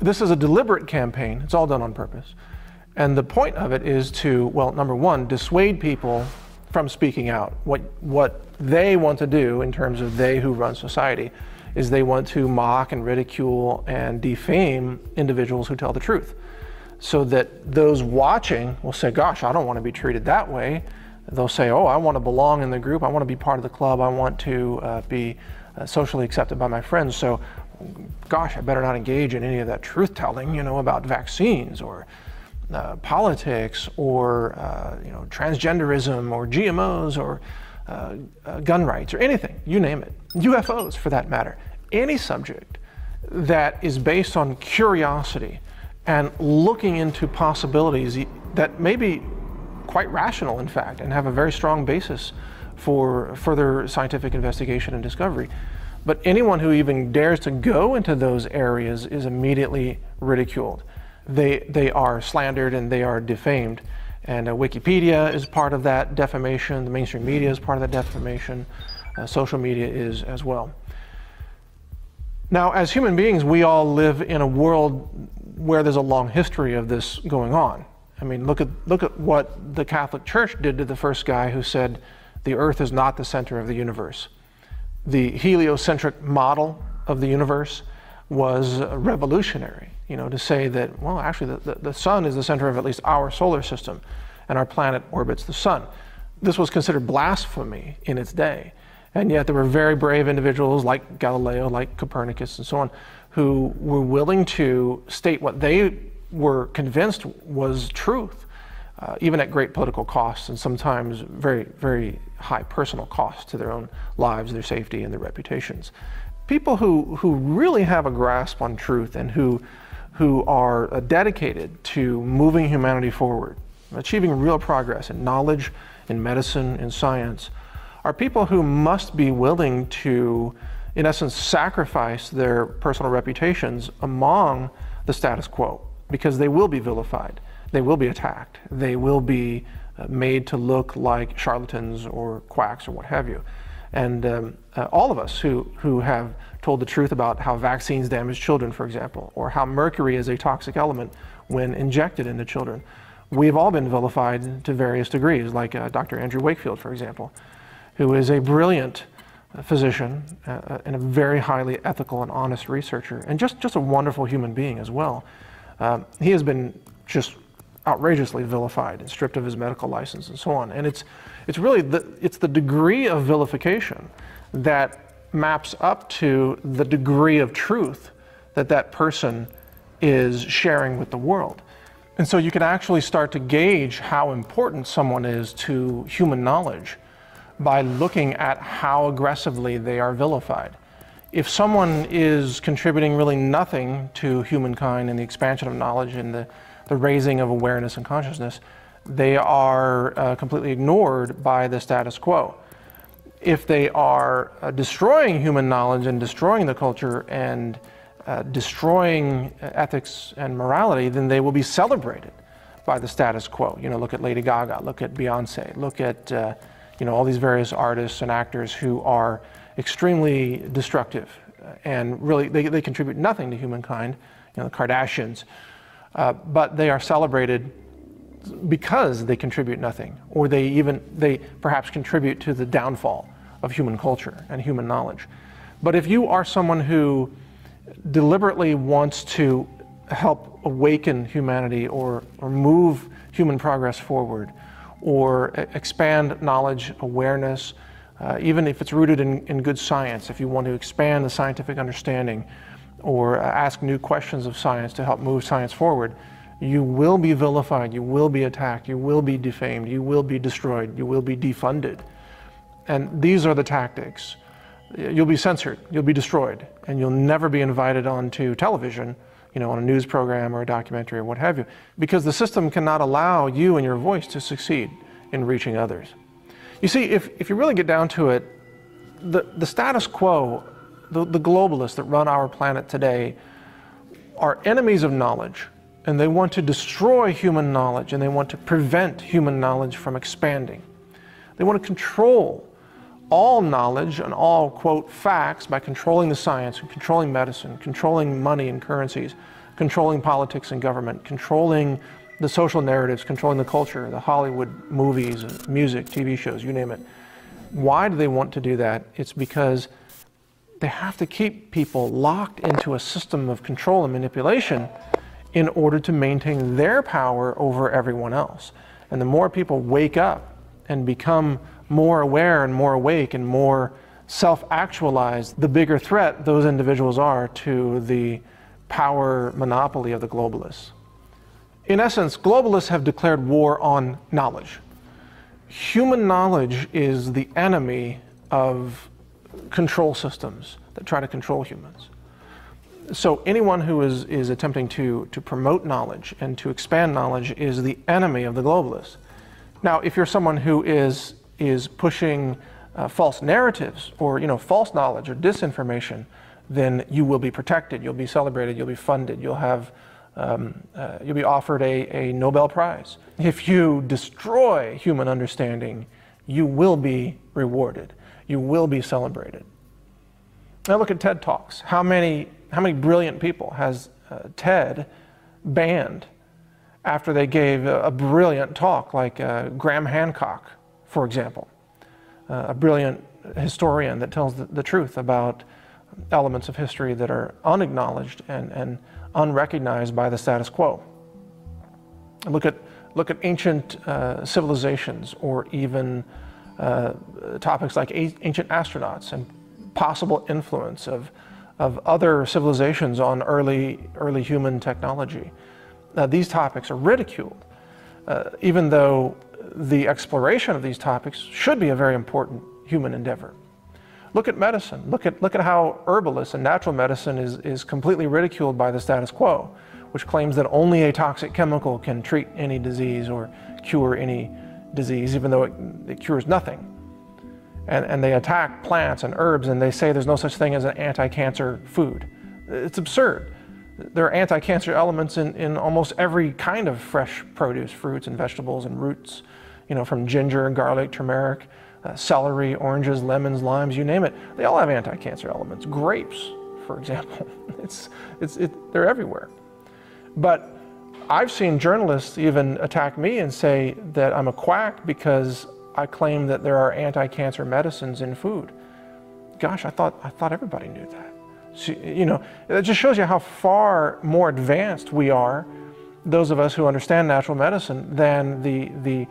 This is a deliberate campaign. It's all done on purpose. And the point of it is to, well, number one, dissuade people from speaking out. What they want to do in terms of they who run society is they want to mock and ridicule and defame individuals who tell the truth, so that those watching will say, gosh, I don't want to be treated that way. They'll say, oh, I want to belong in the group. I want to be part of the club. I want to be socially accepted by my friends. So, gosh, I better not engage in any of that truth-telling, you know, about vaccines or politics or transgenderism or GMOs or gun rights or anything, you name it, UFOs for that matter. Any subject that is based on curiosity and looking into possibilities that may be quite rational, in fact, and have a very strong basis for further scientific investigation and discovery. But anyone who even dares to go into those areas is immediately ridiculed. They are slandered and they are defamed. And Wikipedia is part of that defamation. The mainstream media is part of that defamation. Social media is as well. Now, as human beings, we all live in a world where there's a long history of this going on. I mean, look at what the Catholic Church did to the first guy who said the Earth is not the center of the universe. The heliocentric model of the universe was revolutionary, you know, to say that, well, actually the sun is the center of at least our solar system and our planet orbits the sun. This was considered blasphemy in its day. And yet there were very brave individuals like Galileo, like Copernicus and so on, who were willing to state what they were convinced was truth, even at great political costs and sometimes very, very high personal costs to their own lives, their safety, and their reputations. People who really have a grasp on truth and who are dedicated to moving humanity forward, achieving real progress in knowledge, in medicine, in science, are people who must be willing to, in essence, sacrifice their personal reputations among the status quo, because they will be vilified, they will be attacked, they will be made to look like charlatans or quacks or what have you. And all of us who have told the truth about how vaccines damage children, for example, or how mercury is a toxic element when injected into children, we've all been vilified to various degrees, like Dr. Andrew Wakefield, for example, who is a brilliant physician and a very highly ethical and honest researcher, and just a wonderful human being as well. He has been just outrageously vilified and stripped of his medical license and so on. And it's really the degree of vilification that maps up to the degree of truth that that person is sharing with the world. And so you can actually start to gauge how important someone is to human knowledge by looking at how aggressively they are vilified. If someone is contributing really nothing to humankind and the expansion of knowledge and the raising of awareness and consciousness, they are completely ignored by the status quo. If they are destroying human knowledge and destroying the culture and destroying ethics and morality, then they will be celebrated by the status quo. You know, look at Lady Gaga, look at Beyonce, look at all these various artists and actors who are extremely destructive and really they contribute nothing to humankind, you know, the Kardashians, but they are celebrated because they contribute nothing, or they perhaps contribute to the downfall of human culture and human knowledge. But if you are someone who deliberately wants to help awaken humanity or move human progress forward, or expand knowledge, awareness, even if it's rooted in good science, if you want to expand the scientific understanding or ask new questions of science to help move science forward, you will be vilified, you will be attacked, you will be defamed, you will be destroyed, you will be defunded. And these are the tactics. You'll be censored, you'll be destroyed, and you'll never be invited onto television, you know, on a news program or a documentary or what have you, because the system cannot allow you and your voice to succeed in reaching others. You see, if you really get down to it, the status quo, the globalists that run our planet today are enemies of knowledge, and they want to destroy human knowledge, and they want to prevent human knowledge from expanding. They want to control all knowledge and all, quote, facts by controlling the science and controlling medicine, controlling money and currencies, controlling politics and government, controlling the social narratives, controlling the culture, the Hollywood movies, music, TV shows, you name it. Why do they want to do that? It's because they have to keep people locked into a system of control and manipulation in order to maintain their power over everyone else. And the more people wake up and become more aware and more awake and more self-actualized, the bigger threat those individuals are to the power monopoly of the globalists. In essence, globalists have declared war on knowledge. Human knowledge is the enemy of control systems that try to control humans. So anyone who is attempting to promote knowledge and to expand knowledge is the enemy of the globalists. Now, if you're someone who is pushing false narratives or false knowledge or disinformation, then you will be protected, you'll be celebrated, you'll be funded, you'll be offered a Nobel Prize. If you destroy human understanding, you will be rewarded, you will be celebrated. Now look at TED Talks. How many brilliant people has TED banned after they gave a brilliant talk, like Graham Hancock, for example, a brilliant historian that tells the truth about elements of history that are unacknowledged and unrecognized by the status quo. Look at ancient civilizations, or even topics like ancient astronauts and possible influence of other civilizations on early human technology. These topics are ridiculed, even though the exploration of these topics should be a very important human endeavor. Look at medicine. Look at how herbalists and natural medicine is completely ridiculed by the status quo, which claims that only a toxic chemical can treat any disease or cure any disease, even though it cures nothing. And they attack plants and herbs, and they say there's no such thing as an anti-cancer food. It's absurd. There are anti-cancer elements in almost every kind of fresh produce, fruits and vegetables and roots, from ginger, garlic, turmeric, celery, oranges, lemons, limes, you name it. They all have anti-cancer elements. Grapes, for example, they're everywhere. But I've seen journalists even attack me and say that I'm a quack because I claim that there are anti-cancer medicines in food. Gosh, I thought everybody knew that. So, it just shows you how far more advanced we are, those of us who understand natural medicine, than the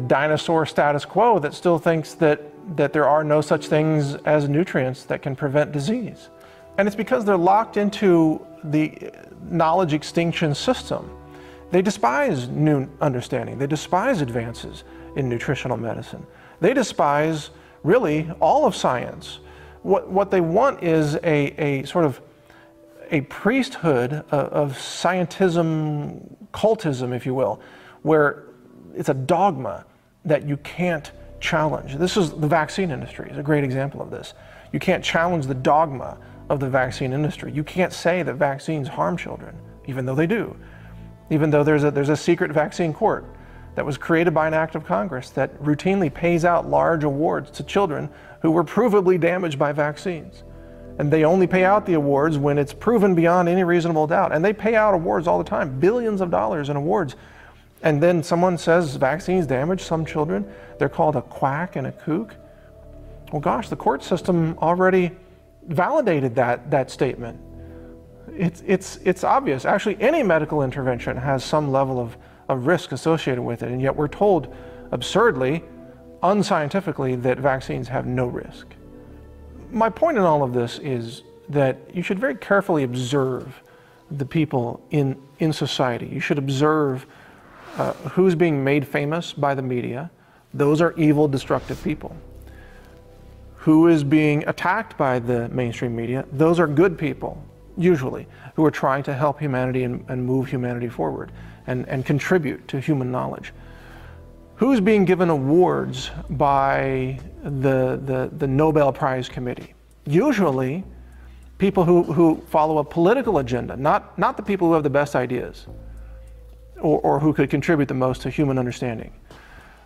dinosaur status quo that still thinks that there are no such things as nutrients that can prevent disease. And it's because they're locked into the knowledge extinction system. They despise new understanding. They despise advances in nutritional medicine. They despise, really, all of science. What they want is a sort of a priesthood of scientism, cultism, if you will, where it's a dogma that you can't challenge. This is the vaccine industry, is a great example of this. You can't challenge the dogma of the vaccine industry. You can't say that vaccines harm children, even though they do. Even though there's a secret vaccine court that was created by an act of Congress that routinely pays out large awards to children who were provably damaged by vaccines. And they only pay out the awards when it's proven beyond any reasonable doubt. And they pay out awards all the time, billions of dollars in awards. And then someone says vaccines damage some children. They're called a quack and a kook. Well, gosh, the court system already validated that statement. It's obvious. Actually, any medical intervention has some level of risk associated with it, and yet we're told absurdly, unscientifically, that vaccines have no risk. My point in all of this is that you should very carefully observe the people in society. You should observe who's being made famous by the media. Those are evil, destructive people. Who is being attacked by the mainstream media? Those are good people, usually, who are trying to help humanity and move humanity forward and contribute to human knowledge. Who's being given awards by the Nobel Prize Committee? Usually, people who follow a political agenda, not the people who have the best ideas or who could contribute the most to human understanding.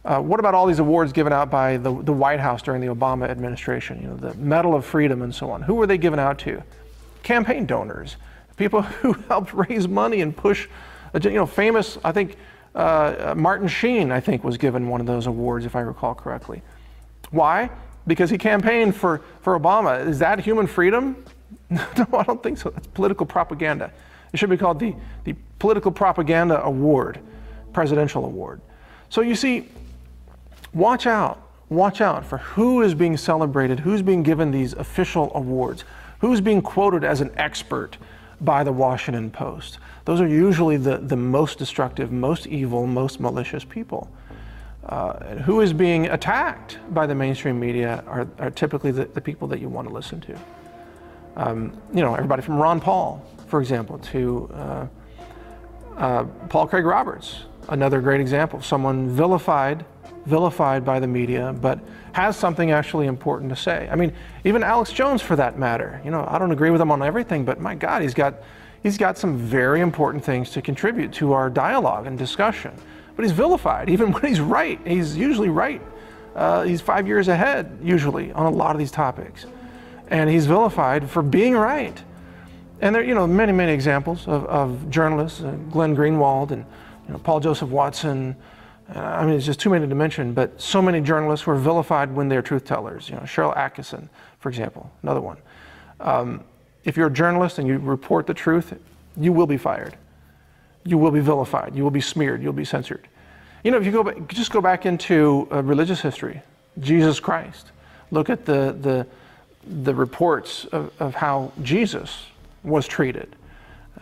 What about all these awards given out by the White House during the Obama administration? The Medal of Freedom and so on. Who were they given out to? Campaign donors, people who helped raise money and push, famous, I think, Martin Sheen, I think, was given one of those awards, if I recall correctly. Why? Because he campaigned for Obama. Is that human freedom? No, I don't think so. That's political propaganda. It should be called the Political Propaganda Award, Presidential Award. So you see, watch out for who is being celebrated, who's being given these official awards, who's being quoted as an expert by the Washington Post. Those are usually the most destructive, most evil, most malicious people. Who is being attacked by the mainstream media are typically the people that you want to listen to. Everybody from Ron Paul, for example, to Paul Craig Roberts, another great example. Someone vilified by the media, but has something actually important to say. I mean, even Alex Jones, for that matter. I don't agree with him on everything, but my God, he's got some very important things to contribute to our dialogue and discussion. But he's vilified, even when he's right. He's usually right. He's 5 years ahead, usually, on a lot of these topics. And he's vilified for being right. And there are, many, many examples of journalists, Glenn Greenwald and Paul Joseph Watson. It's just too many to mention, but so many journalists were vilified when they're truth tellers. Cheryl Atkinson, for example, another one. If you're a journalist and you report the truth, you will be fired. You will be vilified. You will be smeared. You'll be censored. If you just go back into religious history, Jesus Christ. Look at the reports of how Jesus was treated.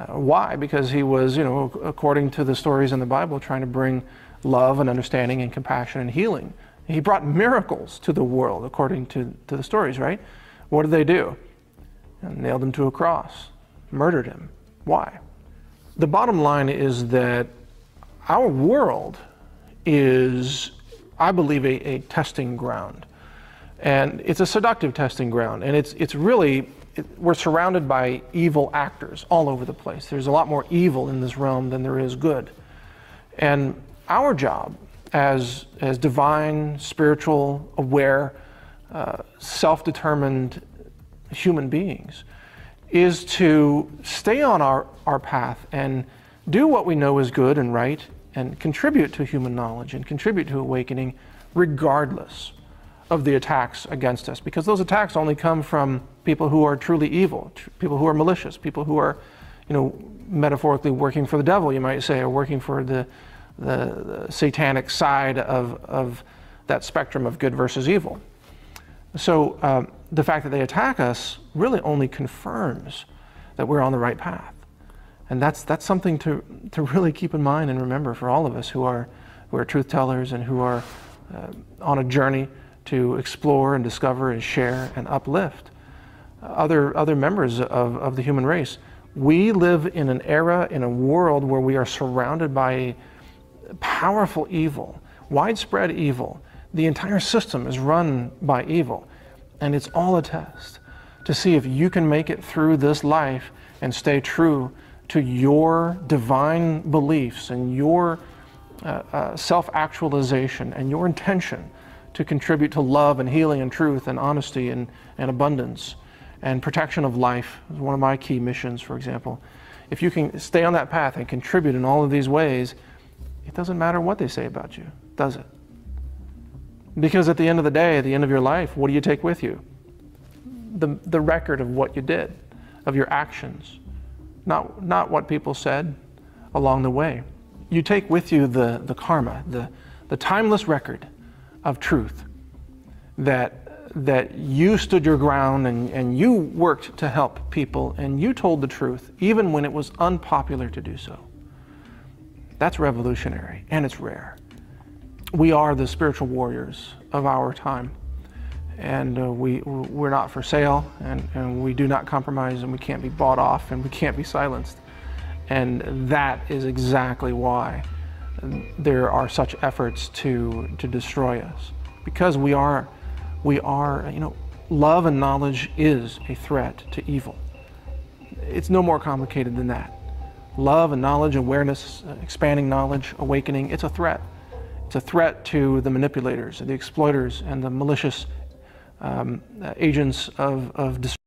Why? Because he was, according to the stories in the Bible, trying to bring love and understanding and compassion and healing. He brought miracles to the world, according to the stories, right? What did they do? Nailed him to a cross, murdered him. Why? The bottom line is that our world is, I believe, a testing ground. And it's a seductive testing ground. And it's really, we're surrounded by evil actors all over the place. There's a lot more evil in this realm than there is good. And our job as divine, spiritual, aware, self-determined human beings is to stay on our path and do what we know is good and right and contribute to human knowledge and contribute to awakening regardless of the attacks against us, because those attacks only come from people who are truly evil, people who are malicious, people who are, metaphorically working for the devil, you might say, or working for the satanic side of that spectrum of good versus evil. So the fact that they attack us really only confirms that we're on the right path. And that's something to really keep in mind and remember for all of us who are truth tellers and who are on a journey to explore and discover and share and uplift other members of the human race. We live in an era, in a world where we are surrounded by powerful evil, widespread evil. The entire system is run by evil. And it's all a test to see if you can make it through this life and stay true to your divine beliefs and your self-actualization and your intention to contribute to love and healing and truth and honesty and abundance and protection of life. Is one of my key missions, for example. If you can stay on that path and contribute in all of these ways, it doesn't matter what they say about you, does it? Because at the end of the day, at the end of your life, what do you take with you? The record of what you did, of your actions, not what people said along the way. You take with you the karma, the timeless record of truth that you stood your ground and you worked to help people and you told the truth even when it was unpopular to do so. That's revolutionary and it's rare. We are the spiritual warriors of our time, and we're not for sale, and we do not compromise, and we can't be bought off, and we can't be silenced. And that is exactly why there are such efforts to destroy us, because we are, love and knowledge is a threat to evil. It's no more complicated than that. Love and knowledge, awareness, expanding knowledge, awakening, it's a threat. It's a threat to the manipulators, the exploiters, and the malicious agents of destruction.